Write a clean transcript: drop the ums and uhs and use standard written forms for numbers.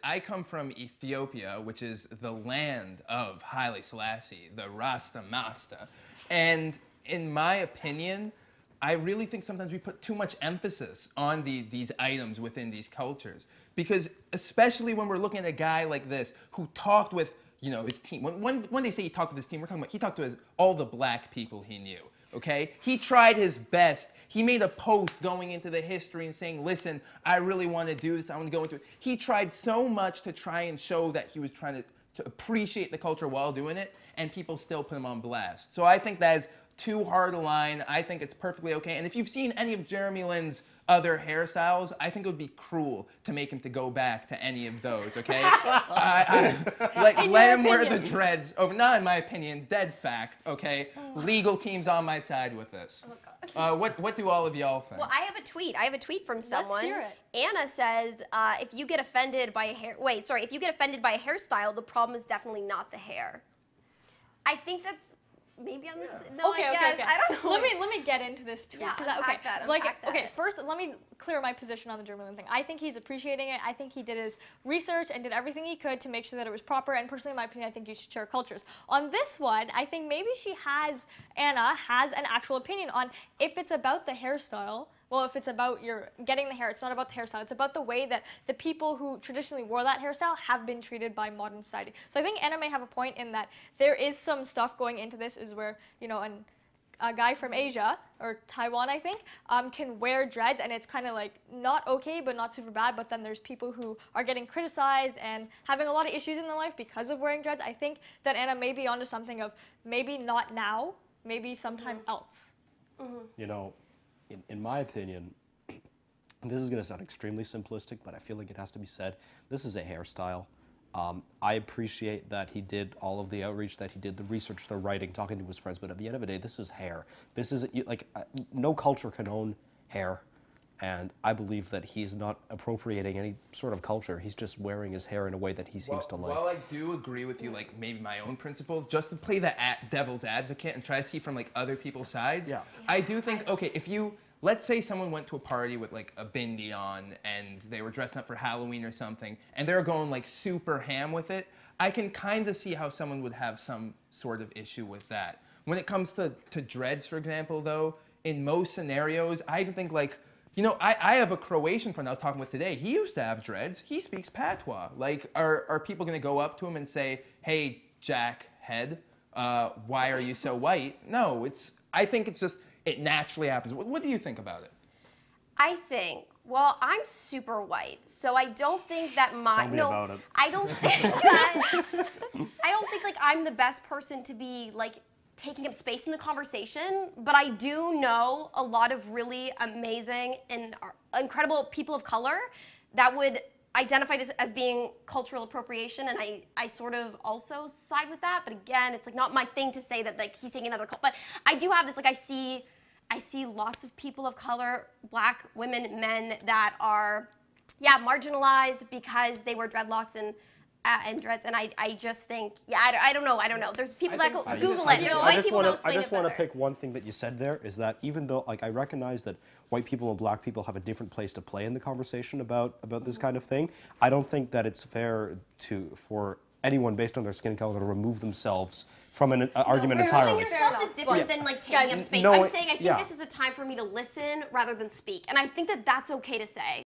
I come from Ethiopia, which is the land of Haile Selassie, the Rasta Master. And in my opinion, I really think sometimes we put too much emphasis on these items within these cultures. Because especially when we're looking at a guy like this who talked with, you know, his team. When they say he talked with his team, we're talking about he talked to all the black people he knew. Okay? He tried his best. He made a post going into the history and saying, listen, I really want to do this. I want to go into it. He tried so much to try and show that he was trying to appreciate the culture while doing it, and people still put him on blast. So I think that is too hard a line. I think it's perfectly okay. And if you've seen any of Jeremy Lin's other hairstyles, I think it would be cruel to make him to go back to any of those, okay? Let him wear the dreads over, not in my opinion, dead fact, okay? Legal team's on my side with this. Oh, what do all of y'all think? Well, I have a tweet. I have a tweet from someone. Let's hear it. Anna says, if you get offended by a if you get offended by a hairstyle, the problem is definitely not the hair. I think that's maybe on this. No, okay, I guess. okay. I don't know. Let me get into this tweet. Yeah, Okay, unpack that. Okay, first let me clear my position on the German thing. I think he's appreciating it. I think he did his research and did everything he could to make sure that it was proper. And personally, in my opinion, I think you should share cultures. On this one, I think maybe Anna has an actual opinion on if it's about the hairstyle. Well, if it's about your getting the hair, it's not about the hairstyle. It's about the way that the people who traditionally wore that hairstyle have been treated by modern society. So I think Anna may have a point in that there is some stuff going into this is where, you know, a guy from Asia, or Taiwan, I think, can wear dreads, and it's kind of like not okay, but not super bad. But then there's people who are getting criticized and having a lot of issues in their life because of wearing dreads. I think that Anna may be onto something of maybe not now, maybe sometime else. You know, in my opinion, this is going to sound extremely simplistic, but I feel like it has to be said. This is a hairstyle. I appreciate that he did all of the outreach, that he did the research, the writing, talking to his friends, but at the end of the day, this is hair. This isn't, like, no culture can own hair, and I believe that he's not appropriating any sort of culture. He's just wearing his hair in a way that he seems to like. While I do agree with you, like, maybe my own principle, just to play the devil's advocate and try to see from, like, other people's sides, I do think, okay, if you, let's say someone went to a party with like a bindi on and they were dressing up for Halloween or something and they're going like super ham with it, I can kind of see how someone would have some sort of issue with that. When it comes to dreads, for example, though, in most scenarios, I think like, you know, I have a Croatian friend I was talking with today. He used to have dreads. He speaks patois. Like, are people going to go up to him and say, hey, Jack Head, why are you so white? No, I think it's just, it naturally happens. What do you think about it? I think, well, I'm super white, so I don't think that about it. I don't think that, I don't think like I'm the best person to be like taking up space in the conversation, but I do know a lot of really amazing and incredible people of color that would identify this as being cultural appropriation, and I sort of also side with that, but again, it's like not my thing to say that like he's taking another but I do have this, like I see lots of people of color, black women, men that are, marginalized because they wear dreadlocks and dreads, and I just think, I don't know. There's people that go Google it. I just want to pick one thing that you said there, is that even though, like, I recognize that white people and black people have a different place to play in the conversation about this kind of thing, I don't think that it's fair for anyone based on their skin color to remove themselves from an argument entirely. Removing yourself is different than like taking up space. I'm saying I think this is a time for me to listen rather than speak, and I think that that's okay to say.